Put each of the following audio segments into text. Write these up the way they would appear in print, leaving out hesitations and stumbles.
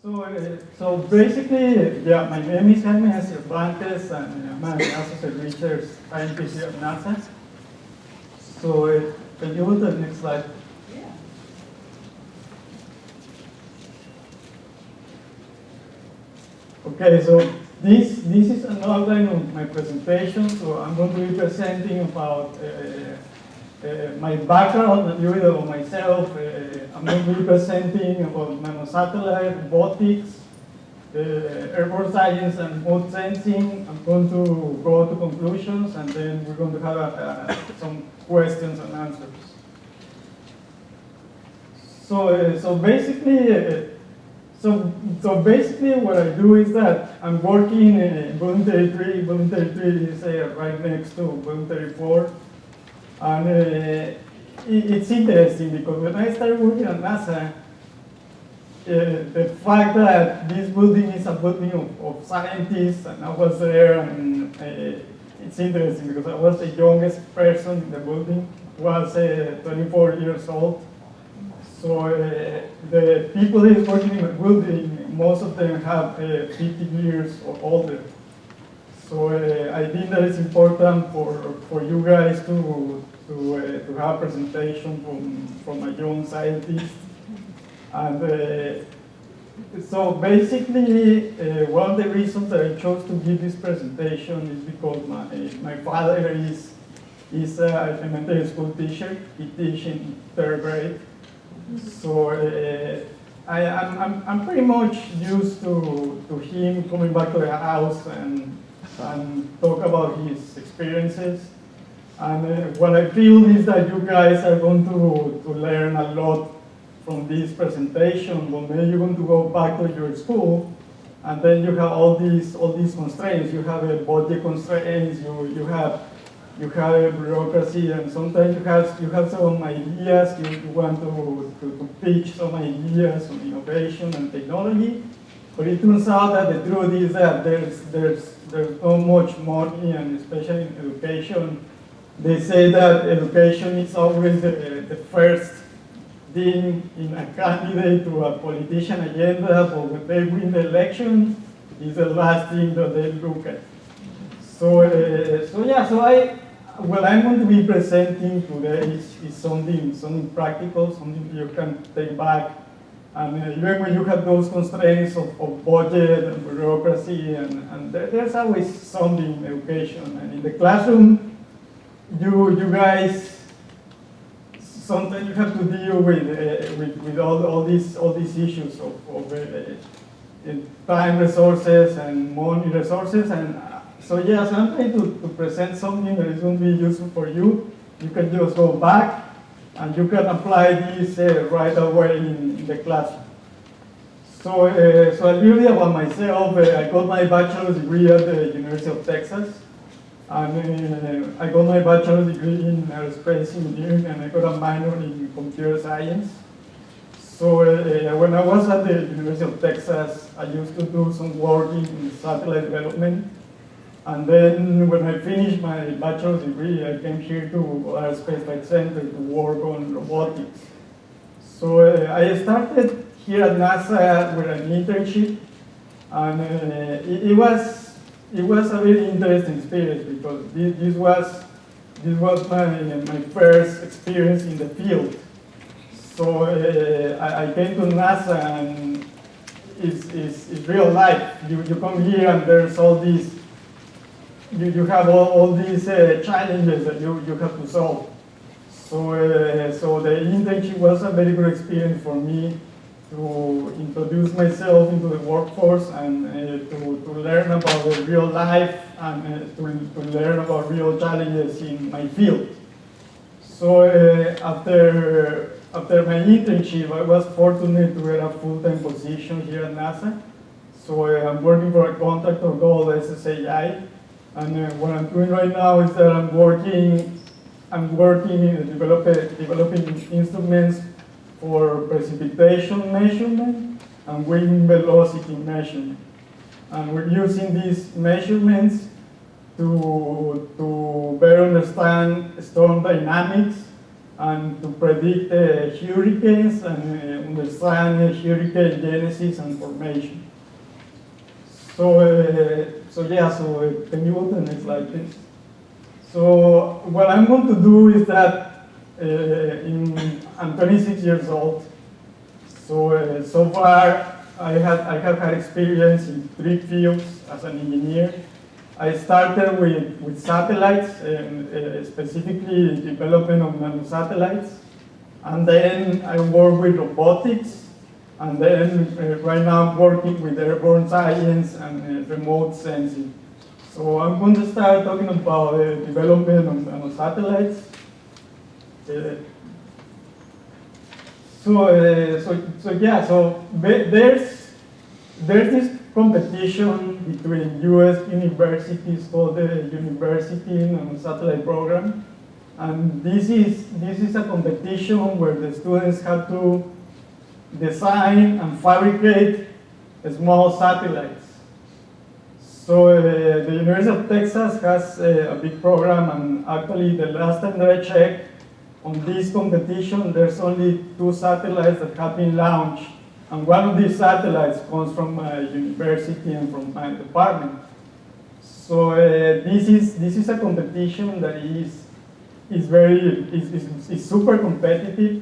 So basically, yeah, my name is Cervantes, and I'm an associate research scientist here at NASA. So can you go to the next slide? Okay, so this is an outline of my presentation. So I'm going to be presenting about my background, a little bit of myself. I'm going to be presenting about nanosatellite, robotics, airborne science, and remote sensing. I'm going to go to conclusions, and then we're going to have some questions and answers. So basically, what I do is that I'm working in voluntary 3. Voluntary 3 is right next to voluntary 4. And it's interesting because when I started working at NASA, the fact that this building is a building of scientists, and I was there, and it's interesting because I was the youngest person in the building, was 24 years old. So the people who is working in the building, most of them have 50 years or older. So I think that it's important for you guys to have a presentation from a young scientist. And so basically, one of the reasons that I chose to give this presentation is because my father is an elementary school teacher. He teaches in 3rd grade. So I'm pretty much used to him coming back to the house and talk about his experiences. And what I feel is that you guys are going to learn a lot from this presentation. But then you're going to go back to your school, and then you have all these constraints. You have a budget constraints. You have a bureaucracy, and sometimes you have some ideas. You want to pitch some ideas on innovation and technology. But it turns out that the truth is that there's not much money, and especially in education. They say that education is always the first thing in a candidate to a politician agenda, but when they win the election, it's the last thing that they look at. So what I'm going to be presenting today is something practical, something you can take back. And even when you have those constraints of budget and bureaucracy, and there's always something in education. And in the classroom, you guys, sometimes you have to deal with all these issues of time resources and money resources. And so yes, I'm trying to present something that is going to be useful for you. You can just go back and you can apply this right away in the classroom. So a little bit about myself. I got my bachelor's degree at the University of Texas. And I got my bachelor's degree in aerospace engineering, and I got a minor in computer science. So when I was at the University of Texas, I used to do some work in satellite development. And then when I finished my bachelor's degree, I came here to Goddard Space Flight Center to work on robotics. So I started here at NASA with an internship, and it was a very interesting experience because this was my first experience in the field. So I came to NASA, and it's real life. You come here and there's all these, you have all these challenges that you have to solve. So the internship was a very good experience for me to introduce myself into the workforce, and to learn about the real life, and to learn about real challenges in my field. So after my internship, I was fortunate to get a full-time position here at NASA. So I'm working for a contractor called SSAI, and what I'm doing right now is that I'm working in developing instruments for precipitation measurement and wind velocity measurement. And we're using these measurements to better understand storm dynamics and to predict hurricanes and understand hurricane genesis and formation. So, can you go to the next slide, please? So what I'm going to do is that I'm 26 years old. So so far I have had experience in 3 fields as an engineer. I started with satellites, specifically development of nanosatellites, and then I worked with robotics, and then right now I'm working with airborne science and remote sensing. So I'm going to start talking about development of nanosatellites. There's this competition between U.S. universities called the University Nanosatellite Program, and this is a competition where the students have to design and fabricate small satellites. So the University of Texas has a big program, and actually the last time that I checked on this competition, there's only 2 satellites that have been launched, and one of these satellites comes from my university and from my department. So this is a competition that is super competitive,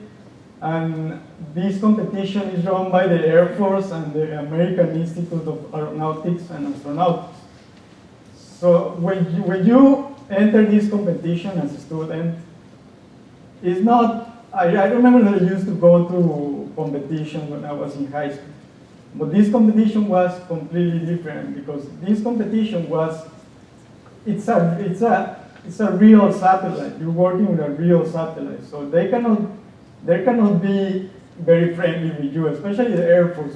and this competition is run by the Air Force and the American Institute of Aeronautics and Astronautics. So when you enter this competition as a student, it's not, I remember that I used to go to competition when I was in high school. But this competition was completely different, because this competition was, it's a real satellite. You're working with a real satellite. So they cannot be very friendly with you, especially the Air Force.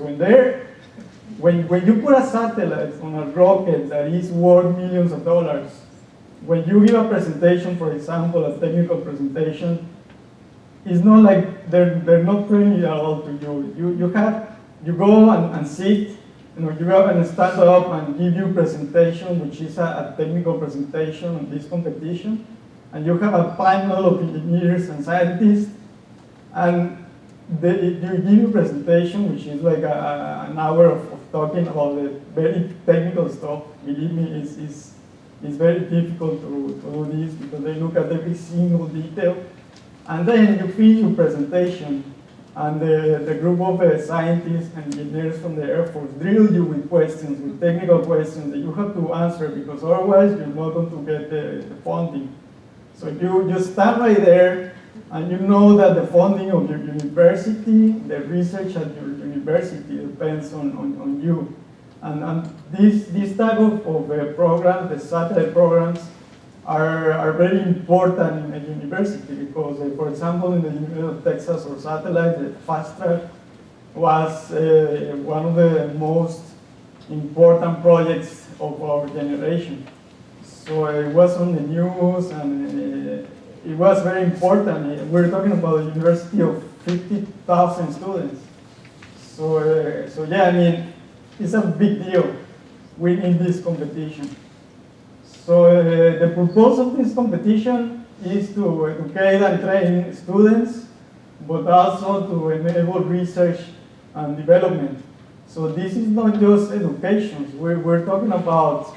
When you put a satellite on a rocket that is worth millions of dollars, when you give a presentation, for example, a technical presentation, it's not like they're not friendly at all to you. You go and sit, you go and stand up and give you presentation, which is a technical presentation on this competition, and you have a panel of engineers and scientists, and you give you presentation, which is like an hour of talking about the very technical stuff. Believe me, it's very difficult to do this, because they look at every single detail. And then you finish your presentation, and the group of scientists and engineers from the Air Force drill you with questions, with technical questions that you have to answer, because otherwise you're not going to get the funding. So you just stand right there, and you know that the funding of your university, the research at your university depends on you. And this type of programs, the satellite programs, are very important in a university, because, for example, in the University of Texas or satellite, the fast track was one of the most important projects of our generation. So it was on the news, and it was very important. We're talking about a university of 50,000 students. So yeah, I mean, it's a big deal winning this competition. So the purpose of this competition is to educate and train students, but also to enable research and development. So this is not just education. We're talking about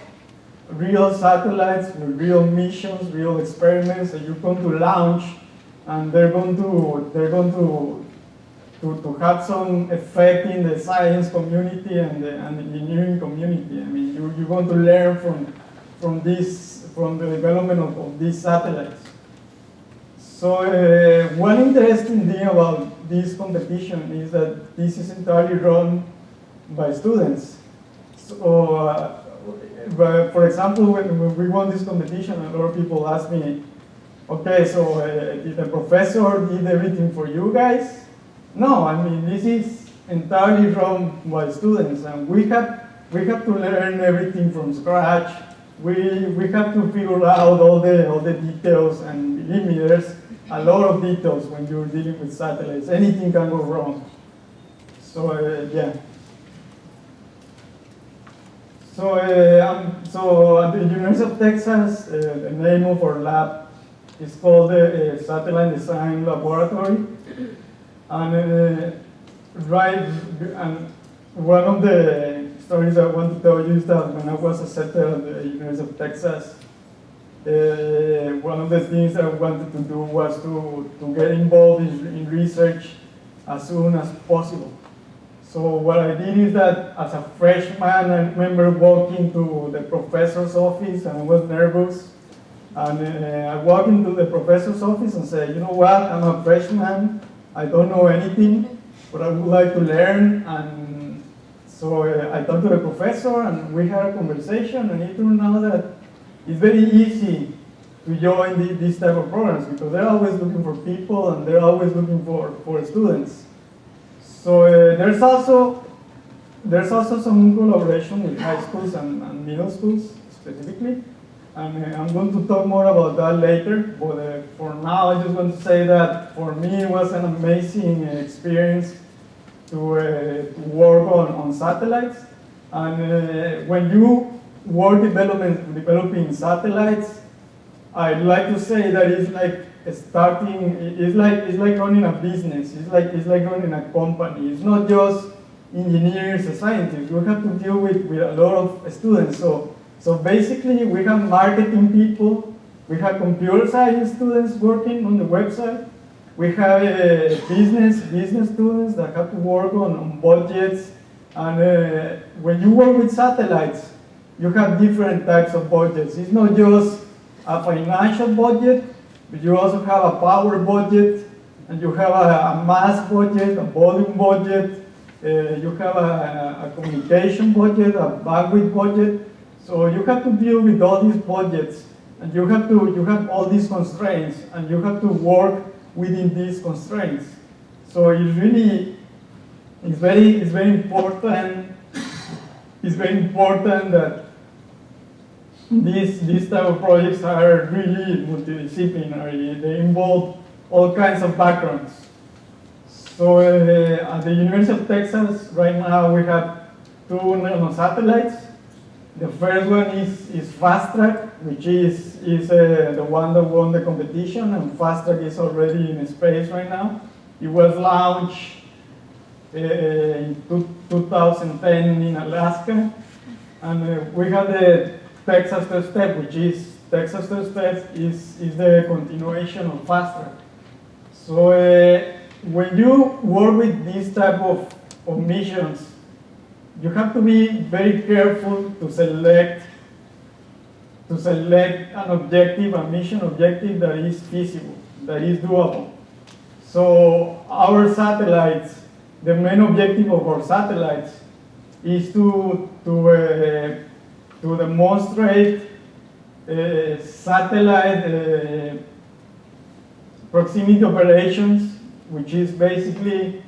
real satellites with real missions, real experiments that you're going to launch, and they're going to have some effect in the science community and the engineering community. I mean, you're going to learn from the development of these satellites. So one interesting thing about this competition is that this is entirely run by students. So, for example, when we won this competition, a lot of people ask me, okay, so did the professor did everything for you guys? No, I mean, this is entirely run by students, and we have to learn everything from scratch. We have to figure out all the details, and believe me, there's a lot of details when you're dealing with satellites. Anything can go wrong. So yeah. So at the University of Texas, the name of our lab It's called the Satellite Design Laboratory. And and one of the stories I want to tell you is that when I was accepted at the University of Texas, one of the things I wanted to do was to get involved in research as soon as possible. So what I did is that as a freshman, I remember walking to the professor's office and I was nervous. And I walked into the professor's office and said, you know what, I'm a freshman, I don't know anything, but I would like to learn. And so I talked to the professor and we had a conversation, and it turned out that it's very easy to join these type of programs because they're always looking for people and they're always looking for students. So there's also some collaboration with high schools and middle schools specifically. And I'm going to talk more about that later, but for now I just want to say that for me it was an amazing experience to work on satellites. And when you work developing satellites, I'd like to say that it's like it's like running a business, it's like running a company. It's not just engineers and scientists, you have to deal with a lot of students. So basically, we have marketing people, we have computer science students working on the website, we have business students that have to work on budgets, and when you work with satellites, you have different types of budgets. It's not just a financial budget, but you also have a power budget, and you have a mass budget, a volume budget, you have a communication budget, a bandwidth budget. So you have to deal with all these budgets, and you have all these constraints, and you have to work within these constraints. So it's very important. It's very important that these type of projects are really multidisciplinary. They involve all kinds of backgrounds. So at the University of Texas right now we have 2 nanosatellites. The first one is Fast Track, which is the one that won the competition, and Fast Track is already in space right now. It was launched in 2010 in Alaska, and we have the Texas Test Step, which is Texas Test Step is the continuation of Fast Track. So when you work with this type of missions, you have to be very careful to select an objective, a mission objective that is feasible, that is doable. So our satellites, the main objective of our satellites is to demonstrate satellite proximity operations, which is basically,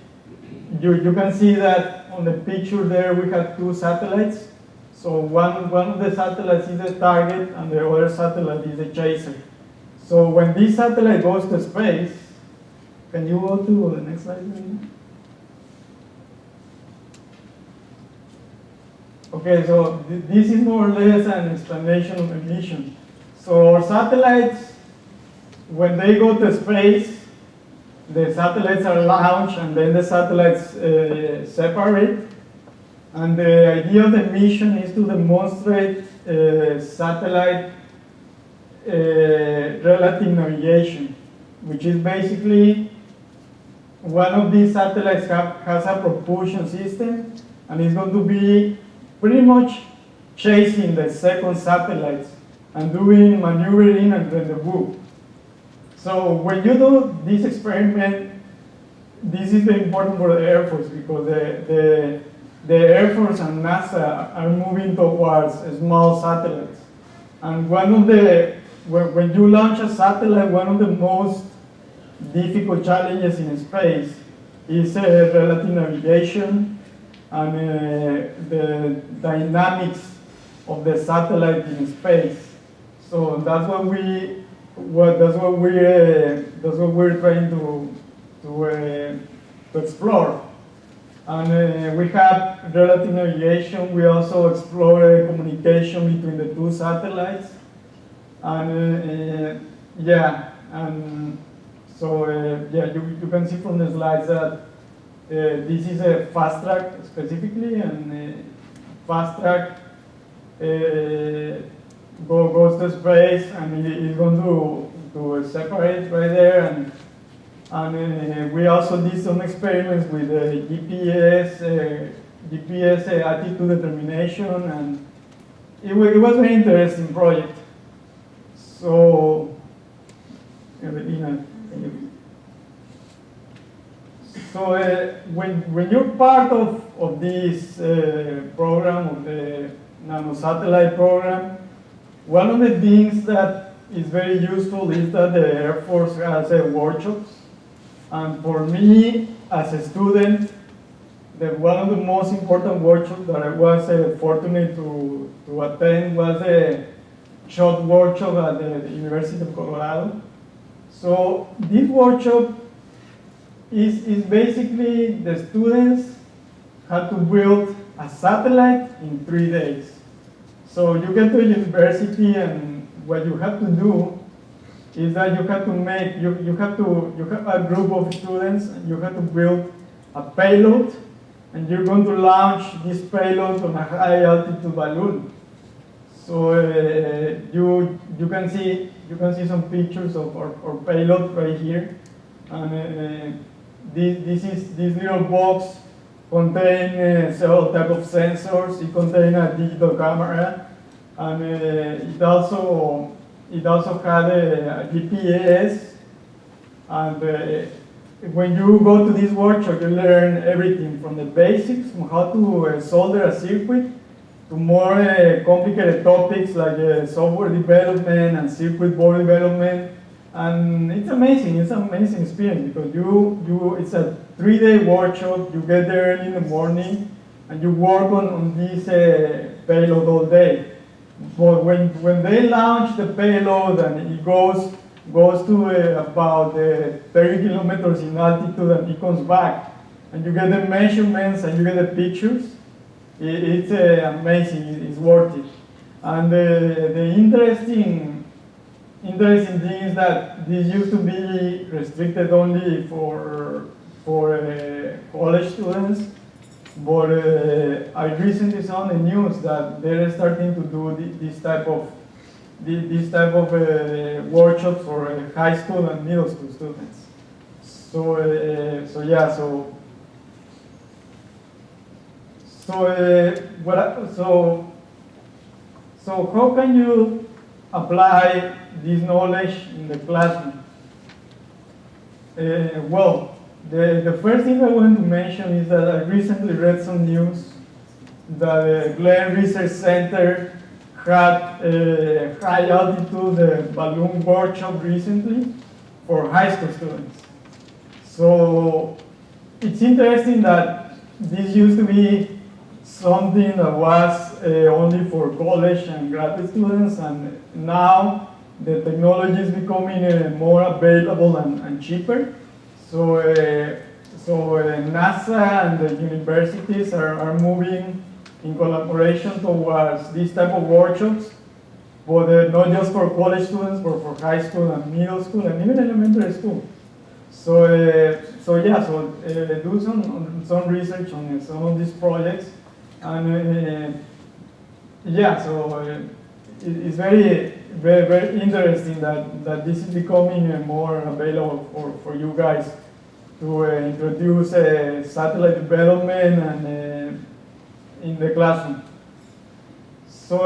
you can see that on the picture there we have 2 satellites. So one of the satellites is the target and the other satellite is the chaser. So when this satellite goes to space, can you go to the next slide, please? Okay, so this is more or less an explanation of the mission. So our satellites, when they go to space, the satellites are launched and then the satellites separate. And the idea of the mission is to demonstrate satellite relative navigation, which is basically one of these satellites has a propulsion system and it's going to be pretty much chasing the second satellite and doing maneuvering and rendezvous. So when you do this experiment, this is very important for the Air Force because the Air Force and NASA are moving towards small satellites. And when you launch a satellite, one of the most difficult challenges in space is relative navigation and the dynamics of the satellite in space. So that's what we're trying to explore. And we have relative navigation. We also explore communication between the 2 satellites. And yeah, and so yeah, you can see from the slides that this is a fast track specifically, and fast track goes to space, and it's going to separate right there, and we also did some experiments with GPS attitude determination, and it was a very interesting project. So, Evelina, can you? So when you're part of this program, of the nanosatellite program, one of the things that is very useful is that the Air Force has workshops. And for me, as a student, one of the most important workshops that I was fortunate to attend was a short workshop at the University of Colorado. So this workshop is basically the students had to build a satellite in 3 days. So you get to a university, and what you have to do is that you have a group of students, and you have to build a payload, and you're going to launch this payload on a high altitude balloon. So you can see some pictures of our payload right here, and this little box contains several types of sensors. It contains a digital camera, and it also had a GPS. And when you go to this workshop, you learn everything from the basics, from how to solder a circuit, to more complicated topics like software development and circuit board development. And it's amazing. It's an amazing experience because it's a 3-day workshop. You get there early in the morning, and you work on this payload all day. But when they launch the payload and it goes to about 30 kilometers in altitude, and it comes back, and you get the measurements and you get the pictures, it's amazing. It's worth it. And the interesting thing is that this used to be restricted only for college students, but I recently saw on the news that they're starting to do this type of workshops for high school and middle school students. So how can you apply this knowledge in the classroom? Well, the first thing I want to mention is that I recently read some news that the Glenn Research Center had a high altitude balloon workshop recently for high school students. So it's interesting that this used to be something that was only for college and graduate students, and now the technology is becoming more available and cheaper. So NASA and the universities are moving in collaboration towards this type of workshops, but not just for college students, but for high school and middle school and even elementary school. Do some research on some of these projects, and it's very, very, very interesting that this is becoming more available for you guys to introduce satellite development and in the classroom. So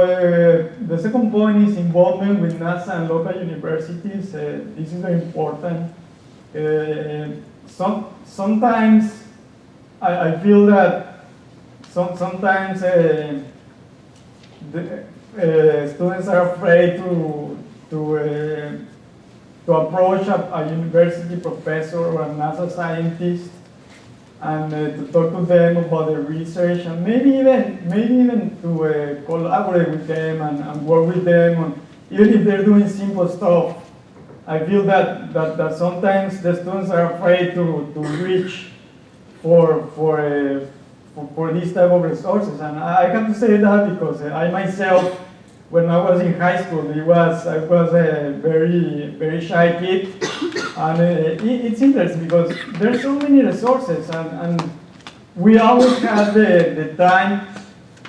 the second point is involvement with NASA and local universities. This is very important. Sometimes I feel that sometimes the students are afraid to approach a university professor or a NASA scientist and to talk to them about the research, and maybe even to collaborate with them and work with them on, even if they're doing simple stuff. I feel that sometimes the students are afraid to reach for these type of resources, and I have to say that because I myself when I was in high school. I was a very shy kid, and it's interesting because there's so many resources, and we always have the time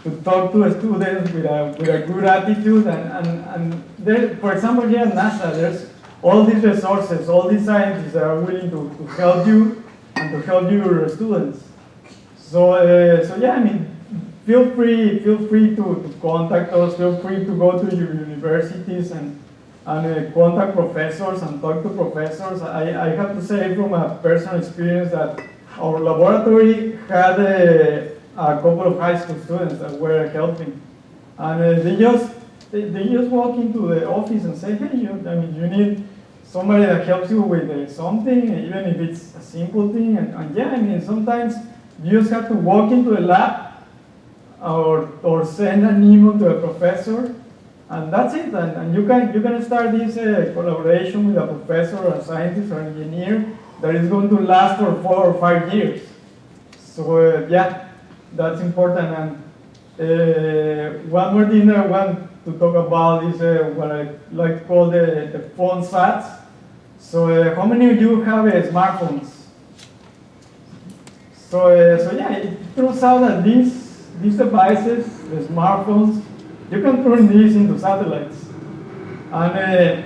to talk to students with a good attitude, and there, for example, here at NASA, there's all these resources, all these scientists that are willing to help you and to help your students. So yeah, I mean, feel free to contact us. Feel free to go to your universities and contact professors and talk to professors. I have to say from a personal experience that our laboratory had a couple of high school students that were helping, and they just walk into the office and say, hey, you need somebody that helps you with something, even if it's a simple thing. And yeah, I mean, sometimes you just have to walk into the lab or send an email to a professor, and that's it. And you can start this collaboration with a professor or a scientist or engineer that is going to last for 4 or 5 years. So yeah, that's important. And one more thing I want to talk about is what I like to call the phone sats. So how many of you have smartphones? So yeah, it turns out that these devices, the smartphones, you can turn these into satellites. And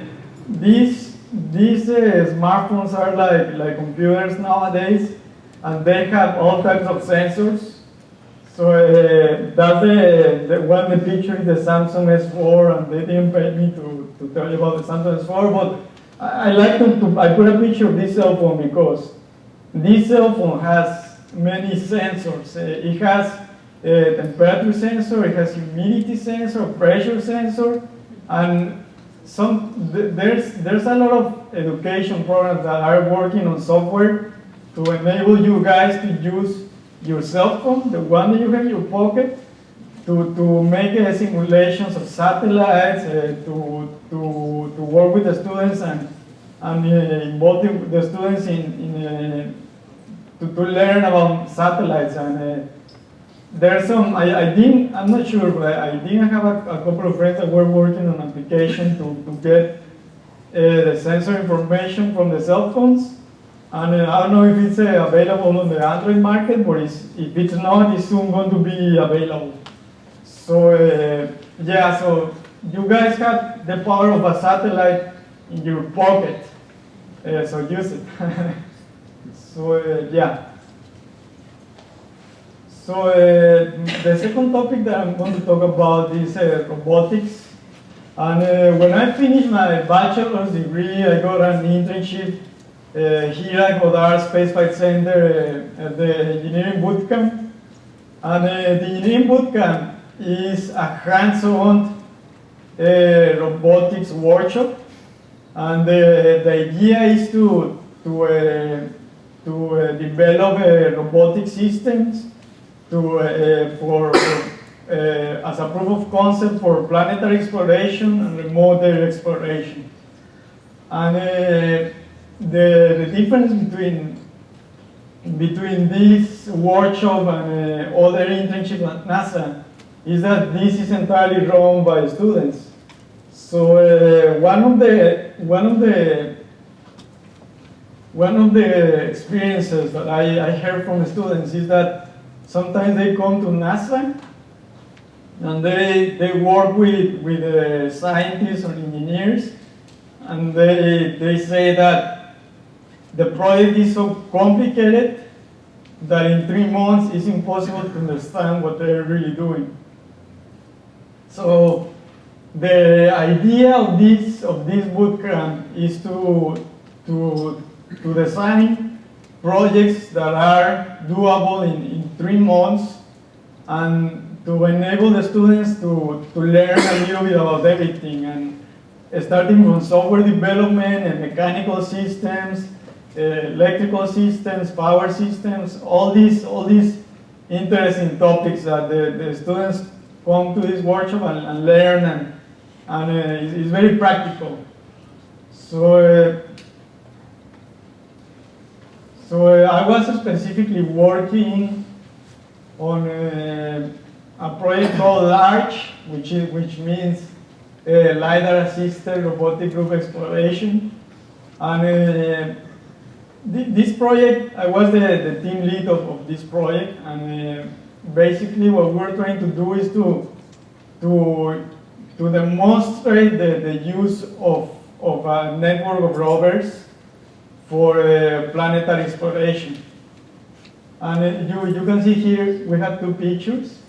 these smartphones are like computers nowadays, and they have all types of sensors. So that's the picture is the Samsung S4, and they didn't pay me to tell you about the Samsung S4, but I like I put a picture of this cell phone because this cell phone has many sensors. It has a temperature sensor, it has humidity sensor, pressure sensor, and there's a lot of education programs that are working on software to enable you guys to use your cell phone, the one that you have in your pocket, to make simulations of satellites, to work with the students and involve the students to learn about satellites. And there's some, I'm not sure, but I didn't have a couple of friends that were working on an application to get the sensor information from the cell phones. And I don't know if it's available on the Android market, but if it's not, it's soon going to be available. So yeah, so you guys have the power of a satellite in your pocket, so use it. So yeah. So the second topic that I'm going to talk about is robotics. And when I finished my bachelor's degree, I got an internship here at Goddard Space Flight Center at the engineering bootcamp. And the engineering bootcamp is a hands-on robotics workshop. And the idea is to develop robotic systems as a proof of concept for planetary exploration and remote area exploration. And the difference between this workshop and other internships at NASA is that this is entirely run by students. So one of the experiences that I heard from the students is that sometimes they come to NASA and they work with scientists or engineers, and they say that the project is so complicated that in 3 months it's impossible to understand what they're really doing. So the idea of this bootcamp is to design projects that are doable in 3 months, and to enable the students to learn a little bit about everything, and starting from software development and mechanical systems, electrical systems, power systems, all these interesting topics that the students come to this workshop and learn, and it's very practical. So I was specifically working on a project called LARCH, which means LiDAR-assisted robotic group exploration. And this project, I was the team lead of this project, and basically what we're trying to do is to demonstrate the use of a network of rovers for planetary exploration. And you can see here we have two pictures.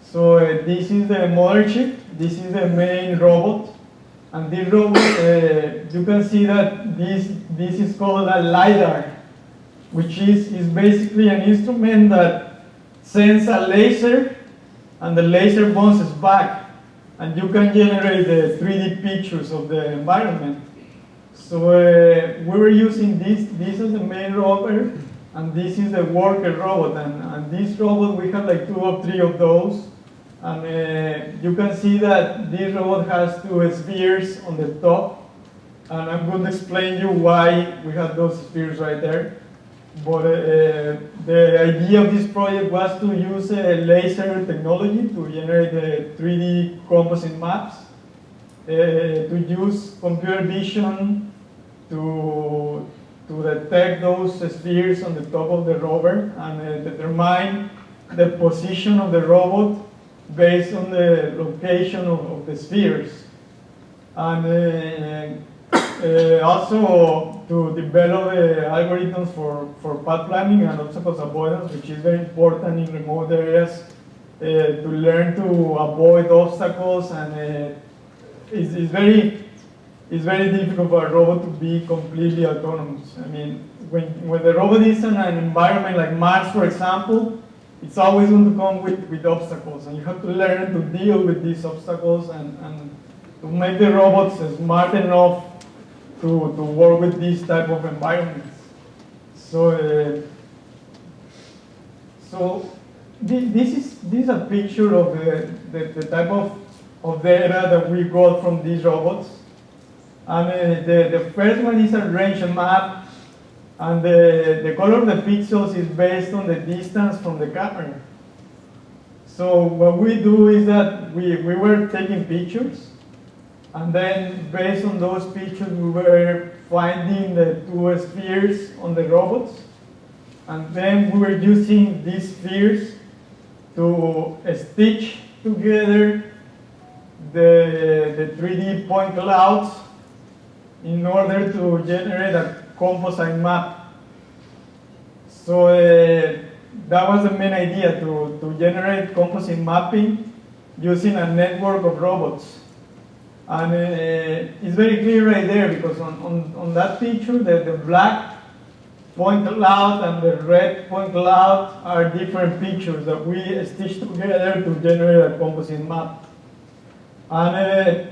So this is the mothership, this is the main robot, and this robot, you can see that this is called a LiDAR, which is basically an instrument that sends a laser, and the laser bounces back, and you can generate the 3D pictures of the environment. So we were using this is the main rover, and this is the worker robot, and this robot, we have like 2 or 3 of those. And you can see that this robot has 2 spheres on the top, and I'm going to explain you why we have those spheres right there. But the idea of this project was to use laser technology to generate the 3D composite maps, to use computer vision to detect those spheres on the top of the rover, and determine the position of the robot based on the location of the spheres. And also to develop algorithms for path planning and obstacles avoidance, which is very important in remote areas, to learn to avoid obstacles. And it's very difficult for a robot to be completely autonomous. I mean, when the robot is in an environment like Mars, for example, it's always going to come with obstacles, and you have to learn to deal with these obstacles and to make the robots smart enough to work with these type of environments. So, this is a picture of the type of data that we got from these robots. And the first one is a range map, and the color of the pixels is based on the distance from the camera. So what we do is that we were taking pictures, and then based on those pictures we were finding the 2 spheres on the robots, and then we were using these spheres to stitch together the 3D point clouds in order to generate a composite map. So that was the main idea, to generate composite mapping using a network of robots. And it's very clear right there, because on that picture, the black point cloud and the red point cloud are different pictures that we stitched together to generate a composite map. And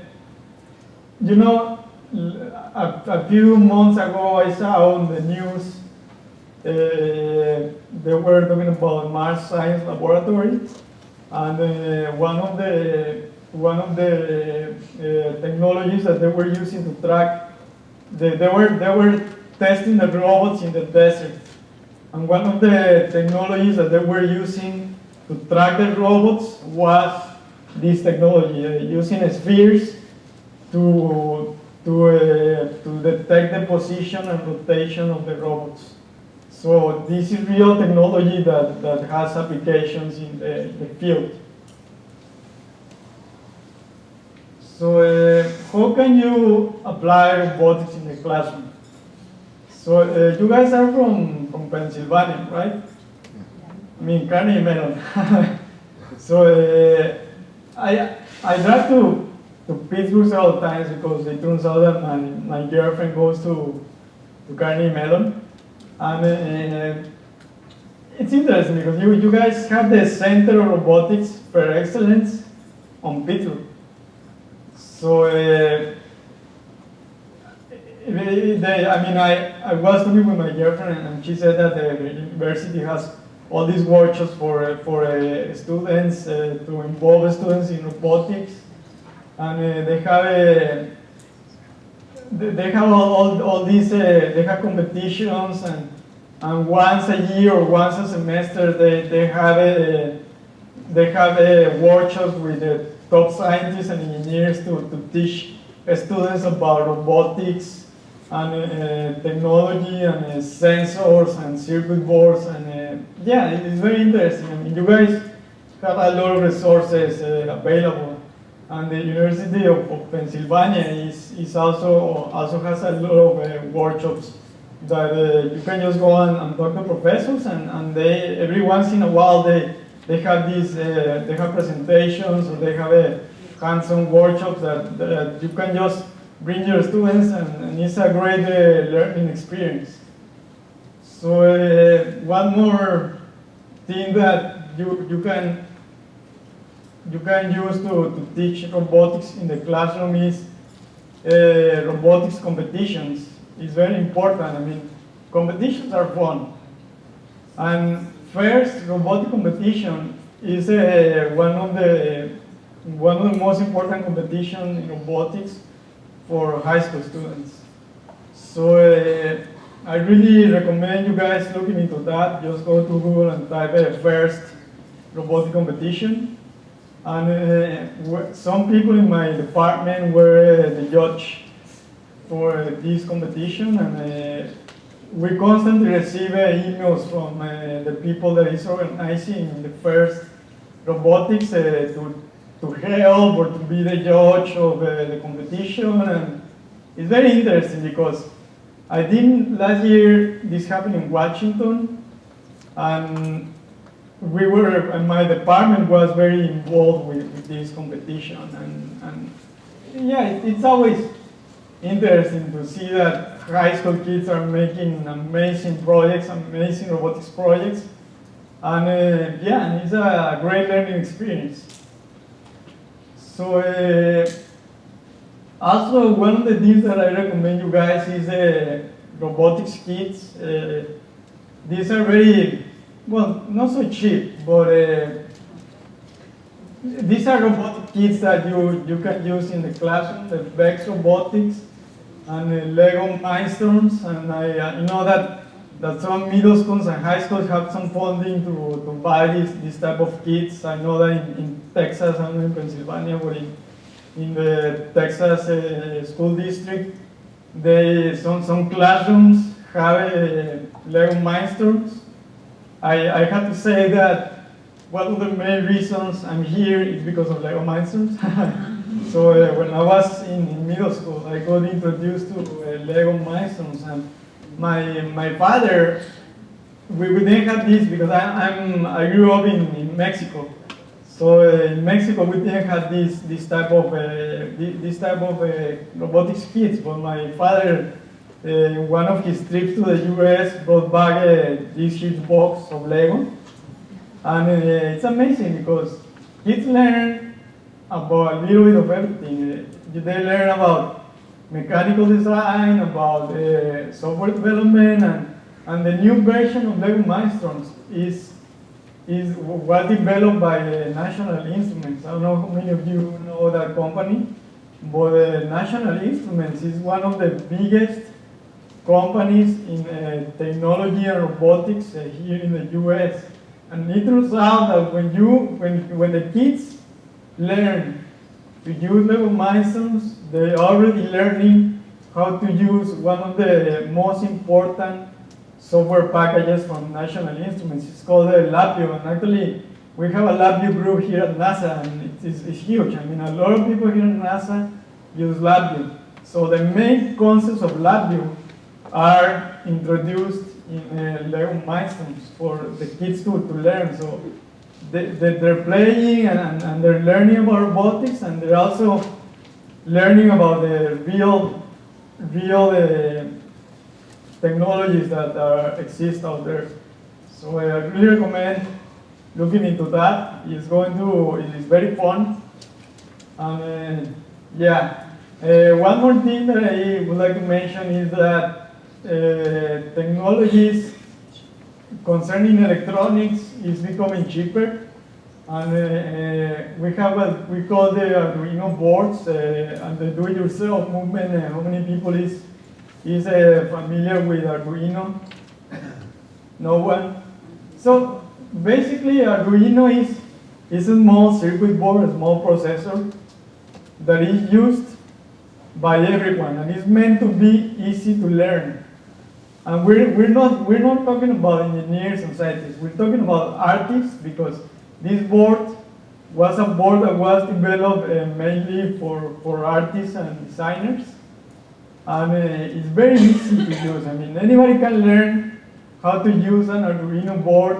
you know, a few months ago, I saw on the news they were talking about Mars Science Laboratory, and one of the technologies that they were using to track, they were testing the robots in the desert, and one of the technologies that they were using to track the robots was this technology, using spheres to detect the position and rotation of the robots. So this is real technology that has applications in the field. So how can you apply robotics in the classroom? So you guys are from Pennsylvania, right? I mean, Carnegie Mellon. So I drive to Pittsburgh several times because it turns out that my girlfriend goes to Carnegie Mellon. And it's interesting because you guys have the Center of Robotics per Excellence on Pittsburgh. So I was talking with my girlfriend, and she said that the university has all these workshops for students, to involve students in robotics, and they have all these, they have competitions, and once a year or once a semester they have workshops with top scientists and engineers to teach students about robotics and technology and sensors and circuit boards, and yeah, it's very interesting. I mean, you guys have a lot of resources available, and the University of Pennsylvania is also has a lot of workshops that you can just go and talk to professors, and they every once in a while they have these they have presentations, or they have a hands-on workshops that you can just bring your students, and it's a great learning experience. So one more thing that you can use to teach robotics in the classroom is robotics competitions. It's very important. I mean, competitions are fun. And first, robotic competition is one of the most important competitions in robotics for high school students. So I really recommend you guys looking into that. Just go to Google and type first robotic competition. And some people in my department were the judge for this competition, and we constantly receive emails from the people that is organizing the first robotics to help or to be the judge of the competition. And it's very interesting because I think last year this happened in Washington, and my department was very involved with this competition, and yeah, it's always interesting to see that high school kids are making amazing projects, amazing robotics projects, and yeah, and it's a great learning experience. So also one of the things that I recommend you guys is robotics kits. These are very, well, not so cheap, but these are robotic kits that you can use in the classroom, the Vex Robotics and Lego Mindstorms. And I know that some middle schools and high schools have some funding to buy this type of kits. I know that in Texas and in Pennsylvania, but in the Texas school district, some classrooms have Lego Mindstorms. I have to say that one of the main reasons I'm here is because of Lego Mindstorms. So when I was in middle school, I got introduced to Lego Mindstorms, and my father, we didn't have this because I grew up in Mexico. So in Mexico we didn't have this type of robotics kits, but my father, one of his trips to the US, brought back this huge box of Lego. And it's amazing because kids learn about a little bit of everything. They learn about mechanical design, about software development, and the new version of Lego Mindstorms is was developed by National Instruments. I don't know how many of you know that company, but National Instruments is one of the biggest companies in technology and robotics here in the US. And it turns out that when the kids learn to use Lego Mindstorms, they're already learning how to use one of the most important software packages from National Instruments. It's called LabVIEW, and actually we have a LabVIEW group here at NASA, and it's huge. I mean, a lot of people here at NASA use LabVIEW. So the main concepts of LabVIEW are introduced in Lego Mindstorms for the kids to learn. So they're playing and they're learning about robotics, and they're also learning about the real technologies that exist out there. So I really recommend looking into that. It is very fun. And yeah, one more thing that I would like to mention is that technologies concerning electronics is becoming cheaper, and we call the Arduino boards and the do-it-yourself movement. How many people is familiar with Arduino? No one. So basically, Arduino It's a small circuit board, a small processor that is used by everyone, and it's meant to be easy to learn. And we're not talking about engineers and scientists. We're talking about artists, because this board was a board that was developed mainly for artists and designers. And it's very easy to use. I mean, anybody can learn how to use an Arduino board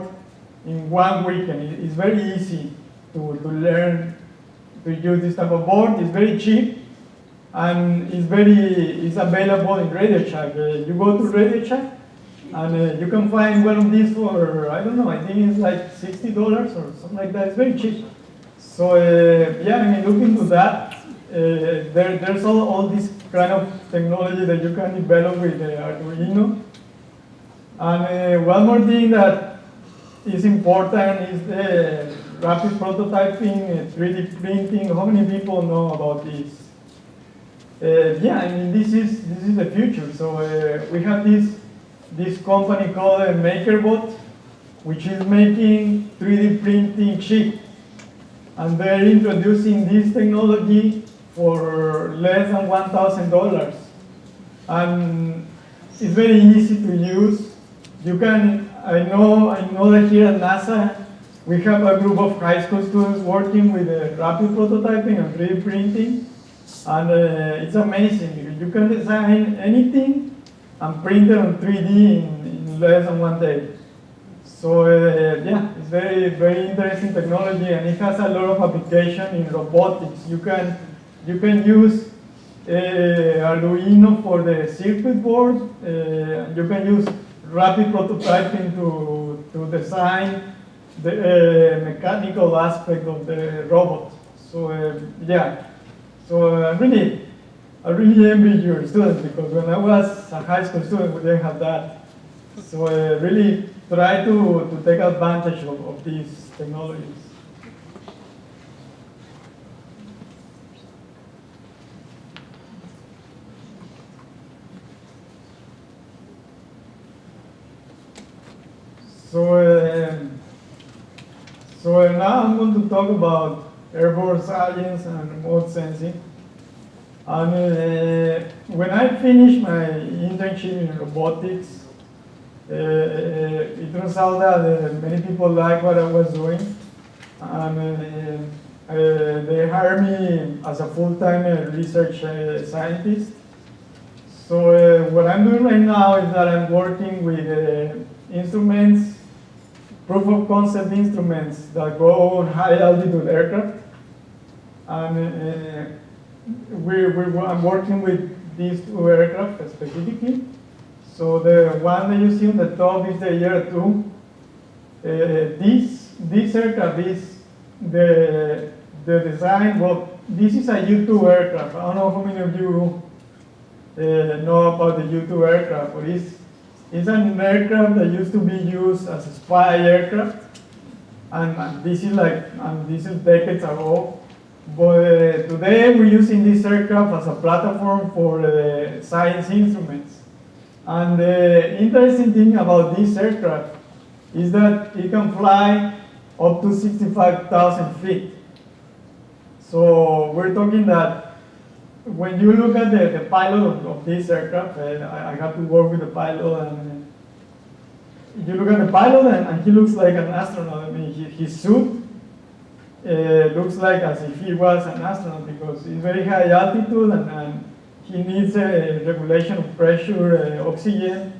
in 1 weekend. It's very easy to learn to use this type of board. It's very cheap, and it's available in Radio Shack. You go to Radio Shack, and you can find one of these for, I don't know, I think it's like $60 or something like that. It's very cheap. So yeah, I mean, look into that. There's all this kind of technology that you can develop with Arduino. And one more thing that is important is the rapid prototyping, 3D printing. How many people know about this? Yeah, I mean, this is the future. So we have this company called MakerBot, which is making 3D printing cheap. And they're introducing this technology for less than $1,000. And it's very easy to use. You can, I know that here at NASA, we have a group of high school students working with rapid prototyping and 3D printing. And it's amazing. You can design anything and print it on 3D in less than 1 day. So yeah, it's very, very interesting technology, and it has a lot of application in robotics. You can use Arduino for the circuit board. You can use rapid prototyping to design the mechanical aspect of the robot. So yeah, so I really envy your students, because when I was a high school student, we didn't have that. So really try to take advantage of these technologies. So now I'm going to talk about airborne science and remote sensing. And when I finished my internship in robotics, it turns out that many people liked what I was doing, and they hired me as a full-time research scientist. So what I'm doing right now is that I'm working with instruments, proof of concept instruments that go on high altitude aircraft, and I'm working with these 2 aircraft specifically. So the one that you see on the top is the Year 2. This aircraft is the design. Well, this is a U-2 aircraft. I don't know how many of you know about the U-2 aircraft, but it's an aircraft that used to be used as a spy aircraft, and this is decades ago. But today we're using this aircraft as a platform for science instruments. And the interesting thing about this aircraft is that it can fly up to 65,000 feet. So we're talking that when you look at the pilot of this aircraft, I have to work with the pilot, and you look at the pilot and he looks like an astronaut. I mean, his suit looks like as if he was an astronaut, because it's very high altitude, and he needs a regulation of pressure, oxygen,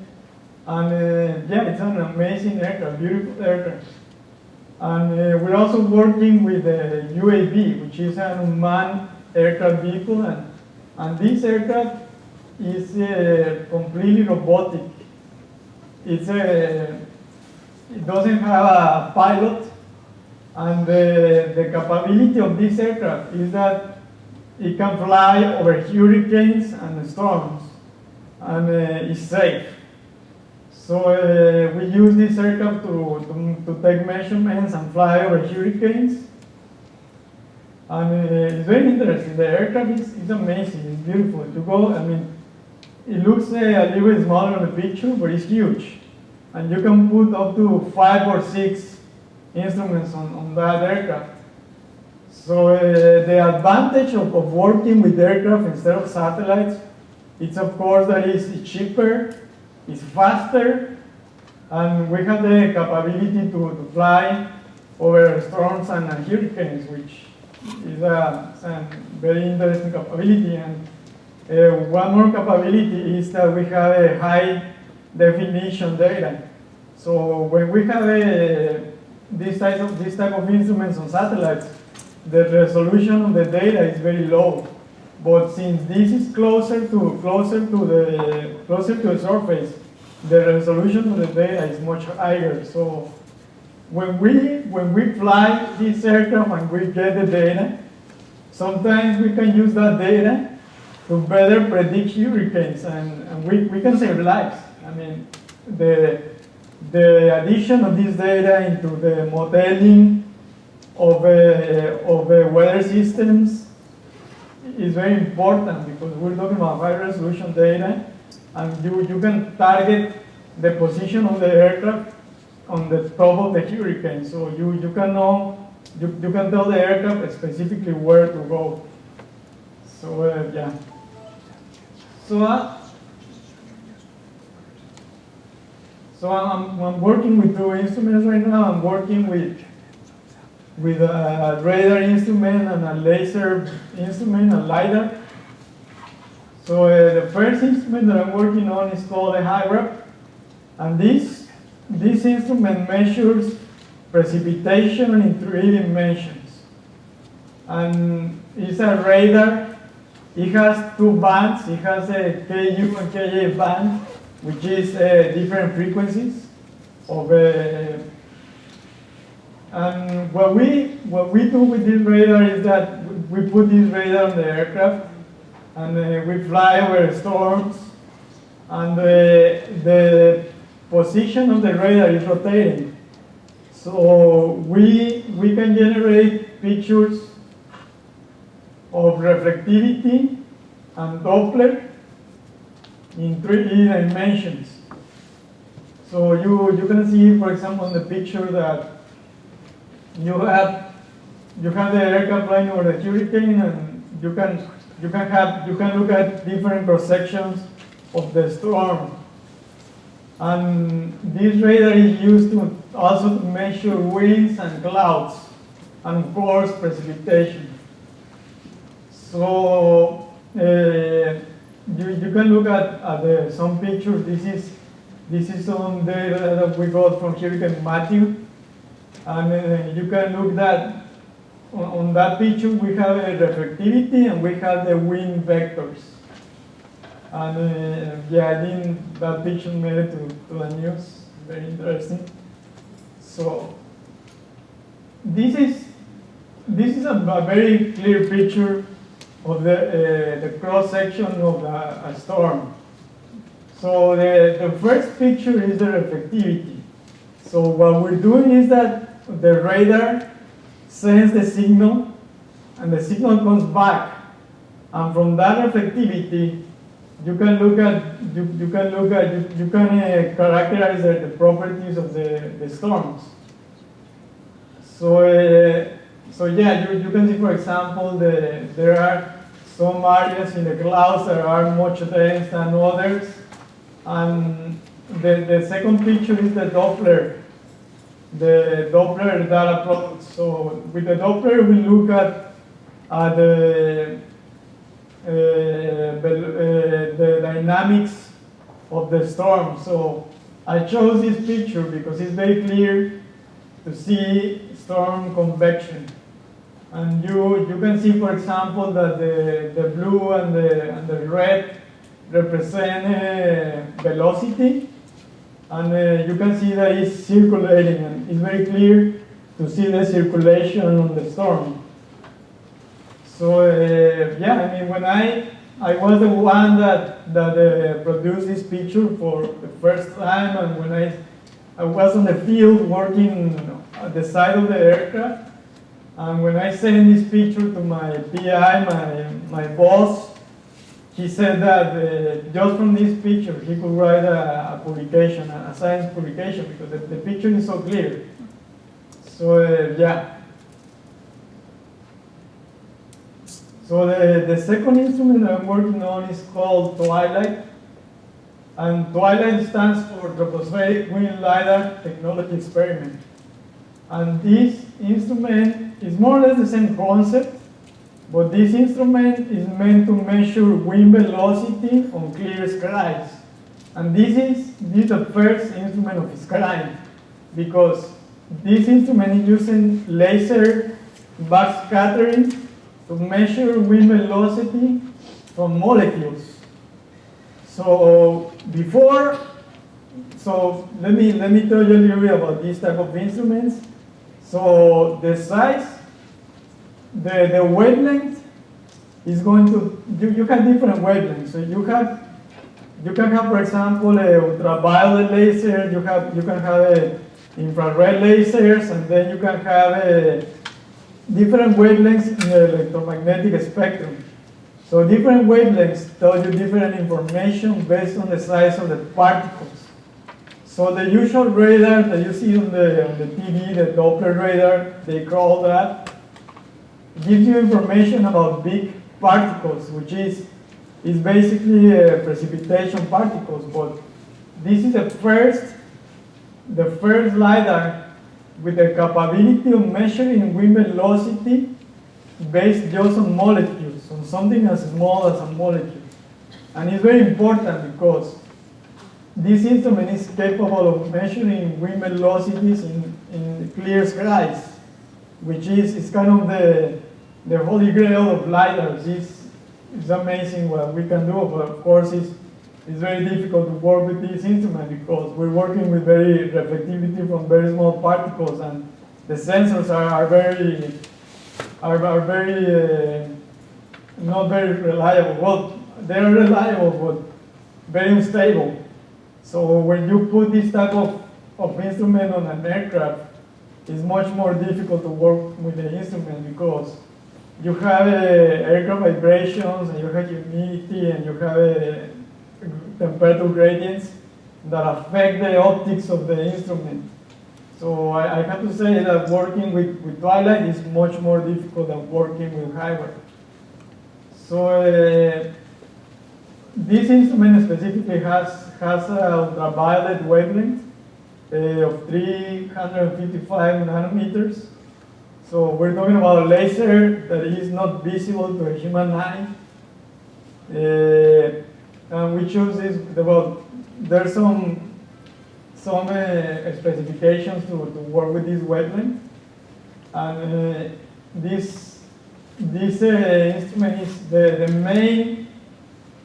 and yeah, it's an amazing aircraft, beautiful aircraft. And we're also working with the UAV, which is an unmanned aircraft vehicle, and this aircraft is completely robotic. It doesn't have a pilot, and the capability of this aircraft is that it can fly over hurricanes and storms, and it's safe. So we use this aircraft to take measurements and fly over hurricanes. And it's very interesting. The aircraft is amazing. It's beautiful to go. I mean, it looks a little bit smaller on the picture, but it's huge. And you can put up to 5 or 6 instruments on that aircraft. So the advantage of working with aircraft instead of satellites, it's of course that it's cheaper, it's faster, and we have the capability to fly over storms and hurricanes, which is a very interesting capability. And one more capability is that we have a high definition data. So when we have this type of instruments on satellites, the resolution of the data is very low. But since this is closer to the surface, the resolution of the data is much higher. So when we fly this aircraft and we get the data, sometimes we can use that data to better predict hurricanes, and we can save lives. I mean, the addition of this data into the modeling of weather systems is very important, because we're talking about high resolution data, and you can target the position of the aircraft on the top of the hurricane. So you can know, you can tell the aircraft specifically where to go. So yeah. So I'm working with two instruments right now. I'm working with a radar instrument and a laser instrument, a LiDAR. So the first instrument that I'm working on is called a HIRAP, and this instrument measures precipitation in 3 dimensions. And it's a radar. It has 2 bands. It has a KU and KA band, which is different frequencies of and what we do with this radar is that we put this radar on the aircraft, and we fly over storms, and the position of the radar is rotating. So we can generate pictures of reflectivity and Doppler in 3 dimensions. So you can see, for example, in the picture that you have the aircraft flying over the hurricane, and you can look at different cross sections of the storm. And this radar is used also to measure winds and clouds, and of course precipitation. So you can look at some pictures. This is some data that we got from Hurricane Matthew, and you can look that on that picture we have a reflectivity and we have the wind vectors. And yeah, I think that picture made it to the news. Very interesting. So this is a very clear picture of the cross section of a storm. So the first picture is the reflectivity. So what we're doing is that the radar sends the signal, and the signal comes back, and from that reflectivity, you can characterize the properties of the storms. So yeah, you can see, for example, there are some areas in the clouds that are much dense than others, and the second picture is the Doppler data product. So with the Doppler, we look at the dynamics of the storm. So I chose this picture because it's very clear to see storm convection. And you can see, for example, that the blue and the red represent velocity, and you can see that it's circulating, and it's very clear to see the circulation on the storm. So yeah, I mean, when I was the one that produced this picture for the first time, and when I was on the field working at the side of the aircraft, and when I sent this picture to my PI, my boss, he said that just from this picture he could write a publication, a science publication, because the picture is so clear. So yeah. So the second instrument that I'm working on is called Twilight. And Twilight stands for Tropospheric Wind LiDAR Technology Experiment. And this instrument is more or less the same concept, but this instrument is meant to measure wind velocity on clear skies. And this is the first instrument of its kind, because this instrument is using laser backscattering to measure wind velocity from molecules. So let me tell you a little bit about this type of instruments. So the size, the wavelength is going to, you have different wavelengths. So you can have, for example, a ultraviolet laser, you can have infrared lasers, and then you can have different wavelengths in the electromagnetic spectrum. So different wavelengths tell you different information based on the size of the particles. So the usual radar that you see on the TV, the Doppler radar, they call that, gives you information about big particles, which is basically precipitation particles. But this is the first LiDAR with the capability of measuring wind velocity based just on molecules, on something as small as a molecule. And it's very important because this instrument is capable of measuring wind velocities in clear skies, which is kind of the holy grail of LiDARs. It's amazing what we can do, but of course it's very difficult to work with this instrument because we're working with very reflectivity from very small particles, and the sensors are very not very reliable. Well, they're reliable, but very unstable. So when you put this type of instrument on an aircraft, it's much more difficult to work with the instrument because you have aircraft vibrations, and you have humidity, and you have temperature gradients that affect the optics of the instrument. So I have to say that working with Twilight is much more difficult than working with Hybrid. So this instrument specifically has an ultraviolet wavelength of 355 nanometers. So we're talking about a laser that is not visible to a human eye. And we choose this, there's some specifications to work with this wavelength. And this instrument is the main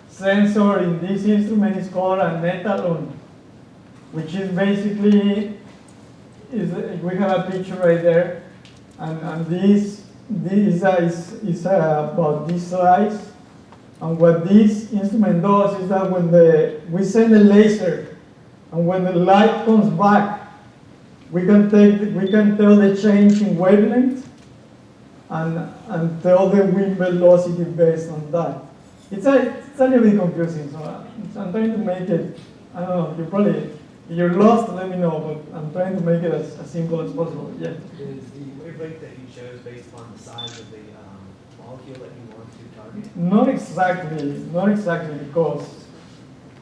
sensor in this instrument is called a netalon, which is basically, we have a picture right there, and this is about this size. And what this instrument does is that when we send a laser, and when the light comes back, we can tell the change in wavelength and tell the wind velocity based on that. It's a little bit confusing, so I'm trying to make it, I don't know, if you're lost, let me know, but I'm trying to make it as simple as possible. Yeah. Is the wavelength that you chose based upon the size of the molecule that you want to target? Not exactly, because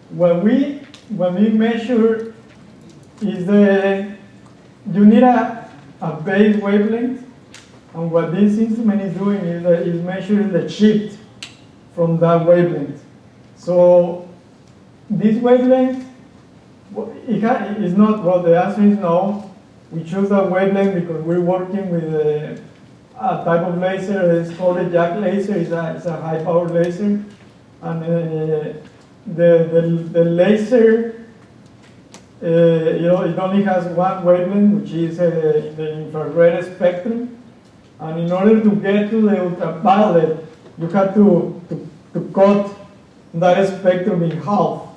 what we measure is you need a base wavelength, and what this instrument is doing is measuring the shift from that wavelength. So this wavelength, is not, well, the answer is no. We choose that wavelength because we're working with a type of laser. It's called a jack laser. It's a high power laser, and the laser, it only has one wavelength, which is the infrared spectrum. And in order to get to the ultraviolet, you have to cut that spectrum in half.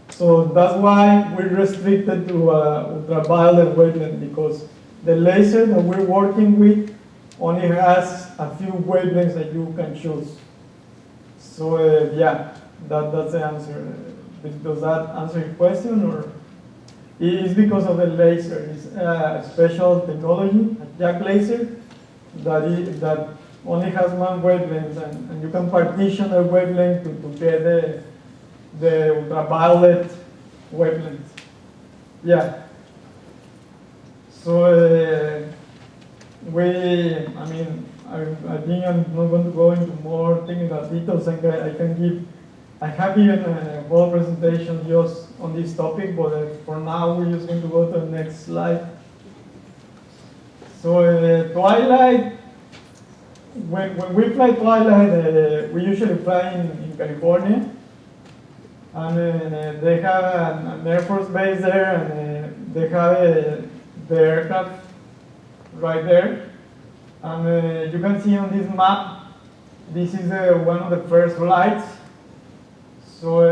So that's why we're restricted to ultraviolet wavelength, because the laser that we're working with only has a few wavelengths that you can choose. So yeah, that's the answer. Does that answer your question, or? It's because of the laser. It's a special technology, a jack laser, that only has one wavelength, and you can partition the wavelength to get the ultraviolet wavelength. Yeah. So I think I'm not going to go into more technical details. I have given a whole presentation just on this topic, but for now we're just going to go to the next slide. So twilight, when we fly twilight, we usually fly in California, and they have an Air Force base there, and they have the aircraft right there. And you can see on this map, this is one of the first flights. So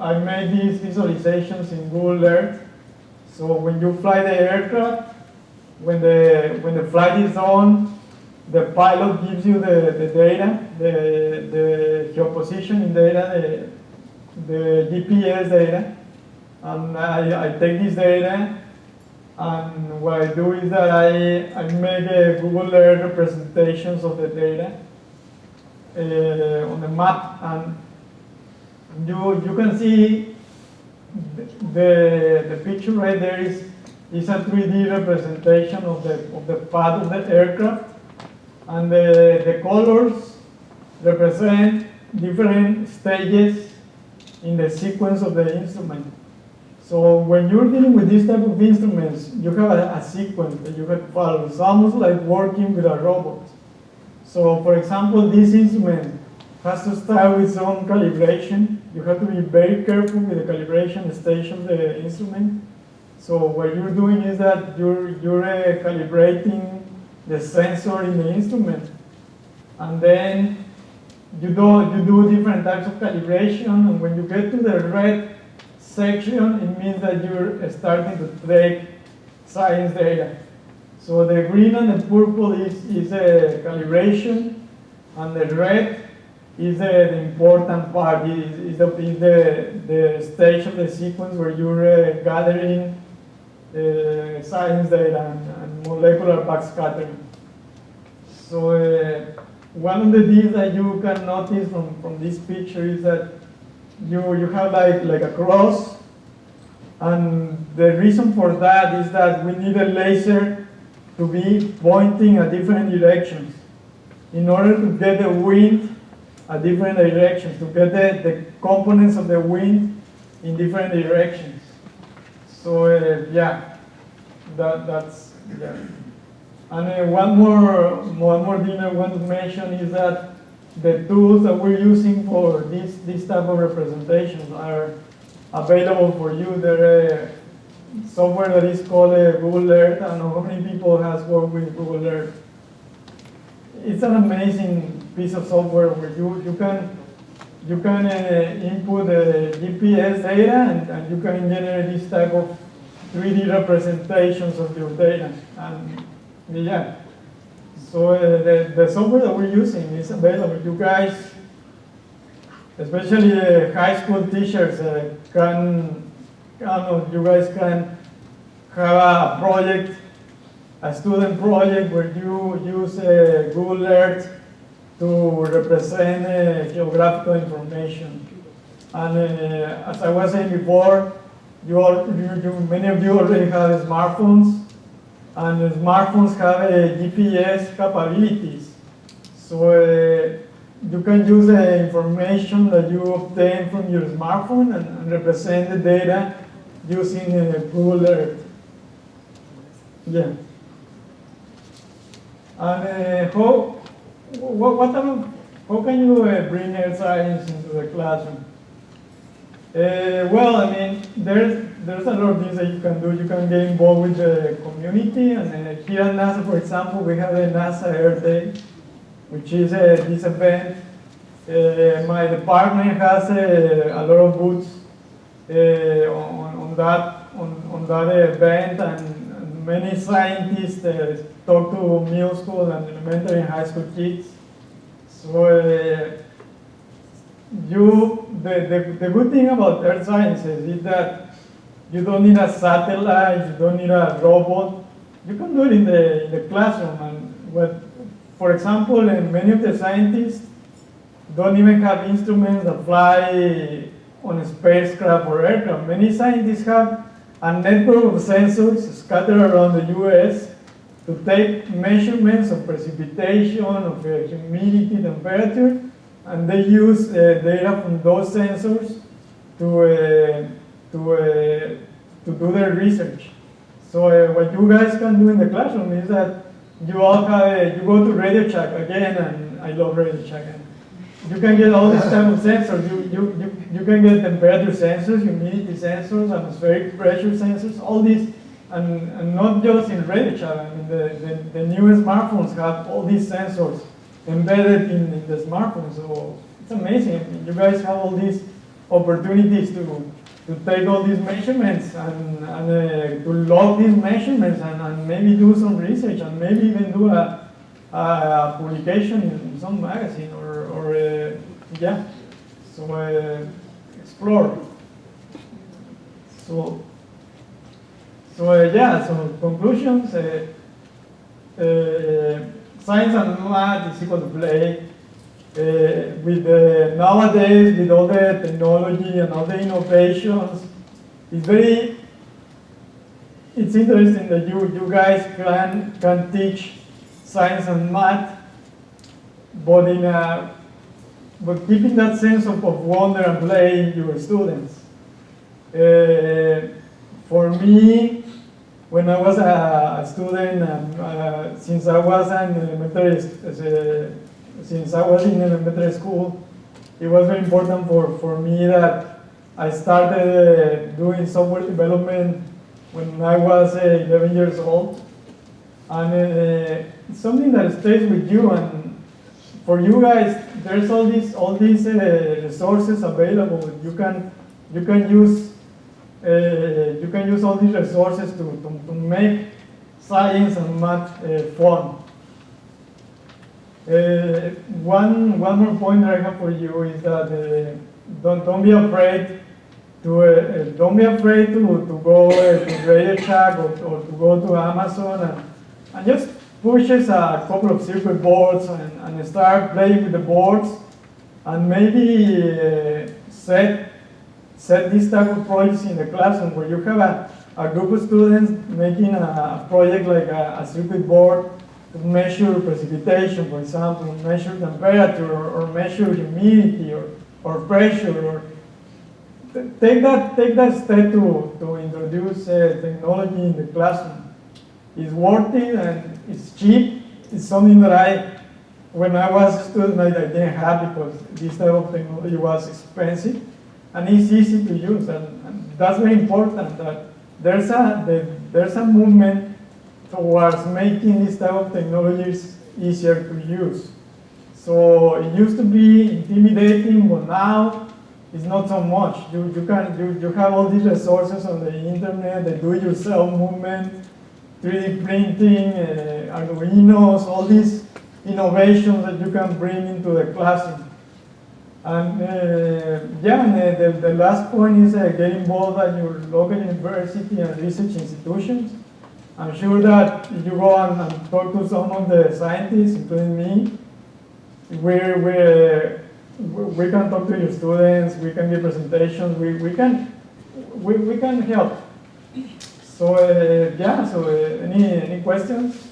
I made these visualizations in Google Earth. So when you fly the aircraft, when the flight is on, the pilot gives you the data, the geopositioning data, the GPS data, and I take this data, and what I do is that I make a Google Earth representations of the data on the map, and you can see the picture right there is a 3D representation of the path of the aircraft, and the colors represent different stages in the sequence of the instrument. So when you're dealing with this type of instruments, you have a sequence that you have to follow. It's almost like working with a robot. So for example, this instrument has to start with some calibration. You have to be very careful with the calibration stage of the instrument. So what you're doing is that you're calibrating the sensor in the instrument. And then you do different types of calibration, and when you get to the red section, it means that you're starting to take science data. So the green and the purple is a calibration, and the red is the important part, is the stage of the sequence where you're gathering science data and molecular backscattering. So one of the things that you can notice from this picture is that you have like a cross, and the reason for that is that we need a laser to be pointing at different directions in order to get the wind at different directions, to get the components of the wind in different directions. So yeah, that's yeah. And one more thing I want to mention is that the tools that we're using for this type of representations are available for you. There is software that is called Google Earth. I don't know how many people has worked with Google Earth. It's an amazing piece of software where you can input the GPS data, and you can generate this type of 3D representations of your data. And yeah. So the software that we're using is available. You guys, especially high school teachers, you guys can have a project, a student project where you use Google Earth to represent geographical information. And as I was saying before, many of you already have smartphones. And the smartphones have GPS capabilities. So you can use the information that you obtain from your smartphone and represent the data using Google Earth. Yeah. And how can you bring earth science into the classroom? Well, I mean, there's a lot of things that you can do. You can get involved with the community, and here at NASA, for example, we have the NASA Earth Day, which is this event. My department has a lot of booths on that event, and many scientists talk to middle school and elementary and high school kids. So the good thing about earth sciences is that you don't need a satellite, you don't need a robot. You can do it in the classroom, and for example, many of the scientists don't even have instruments that fly on a spacecraft or aircraft. Many scientists have a network of sensors scattered around the US to take measurements of precipitation, of humidity, temperature, and they use data from those sensors to do their research. So what you guys can do in the classroom is that you all have, you go to Radio Shack again, and I love Radio Shack. And you can get all these type of sensors. You can get temperature sensors, humidity sensors, atmospheric pressure sensors, all these, and not just in Radio Shack. I mean, the newest smartphones have all these sensors embedded in the smartphone. So it's amazing. I mean, you guys have all these opportunities to take all these measurements and to log these measurements and maybe do some research and maybe even do a publication in some magazine or yeah. So explore. So yeah. So conclusions. Science and math is equal to play. With nowadays, with all the technology and all the innovations, it's interesting that you guys can teach science and math, but keeping that sense of wonder and play in your students. For me, when I was a student, since I was in elementary school, it was very important for me that I started doing software development when I was 11 years old. And it's something that stays with you. And for you guys, there's all these resources available. You can use all these resources to make science and math fun. One more point that I have for you is that don't be afraid to go to Radio Shack or to go to Amazon and just purchase a couple of circuit boards and start playing with the boards and maybe set this type of projects in the classroom where you have a group of students making a project like a circuit board to measure precipitation, for example, measure temperature or measure humidity or pressure, or take that step to introduce technology in the classroom. It's worth it and it's cheap. It's something that when I was a student, I didn't have because this type of technology was expensive, and it's easy to use, and that's very important. That there's a movement towards making this type of technologies easier to use. So it used to be intimidating, but now it's not so much. You have all these resources on the internet, the do-it-yourself movement, 3D printing, Arduinos, all these innovations that you can bring into the classroom. And the last point is get involved at your local university and research institutions. I'm sure that if you go and talk to some of the scientists, including me, we can talk to your students, we can give presentations, we can help. So any questions?